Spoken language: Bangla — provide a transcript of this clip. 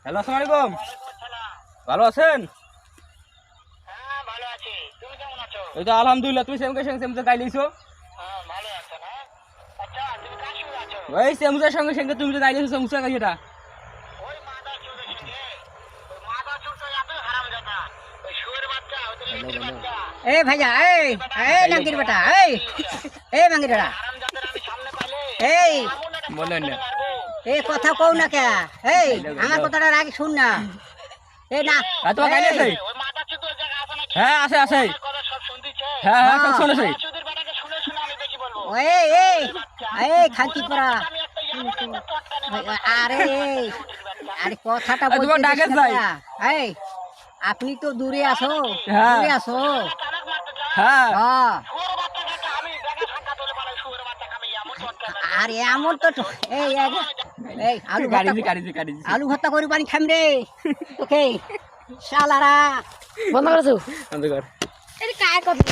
হ্যালো, আসসালামু আলাইকুম। ভালো আছেন? হ্যাঁ ভালো আছি। তুমি কেমন আছো? এই তো আলহামদুলিল্লাহ। তুমি সেমকে সেমকে গাই লিছো। হ্যাঁ ভালো আছো না? আচ্ছা তুমি কার সঙ্গে আছো? ওই সেমুজার সঙ্গে সঙ্গে তুমি তো গাই লিছো সেমুজা গাই এটা। ওই মাদা চোরের সঙ্গে। ওই মাদা চোর তো এত হারামজাদা। ওই শুয়োর বাচ্চা, ওদের লেটির বাচ্চা। ए भैया ए नंगीर बेटा ए मंगीर बेटा হারামজাদার আমি সামনে পাইলে ए এমন একটা বলেন না। মারবো। ए কথা কও না কে ए আমার কথাটা আগে শুন না এ না তোমার গাই লিছে? ওই মাদা চোর ওই জায়গা আছে নাকি? হ্যাঁ, আছে আছে। আমার কথা সব শুনতিছে? হ্যাঁ হ্যাঁ, সব শুনেছি। চোদের বেটাকে শুনে শুনে আমি বেশি বলবো। ওয়ে এ খাকি পড়া আমি একটা এমন একটা চটকা নেব। আরে আরে কথাটা তোমার বলতে ডাকে দিস না যাই। কে? এই আপনি তো দূরে আসো হ্যাঁ। দূরে আসো কানাক মারতে চাও? হ্যাঁ। হ্যাঁ শুয়োর বাচ্চা খাচ্ছে আমি দেখা সাক্ষাৎ হলে পারে শুয়োর বাচ্চা খাবে এমন চটকা মারবো। আরে এমন তো এই এই আলু গাড়ি ভর্তা দিছি। আলু ভর্তা করি পানি খাম রে তোকে শালারা বন্ধ করেছো অন্ধকার। এটা কার কথা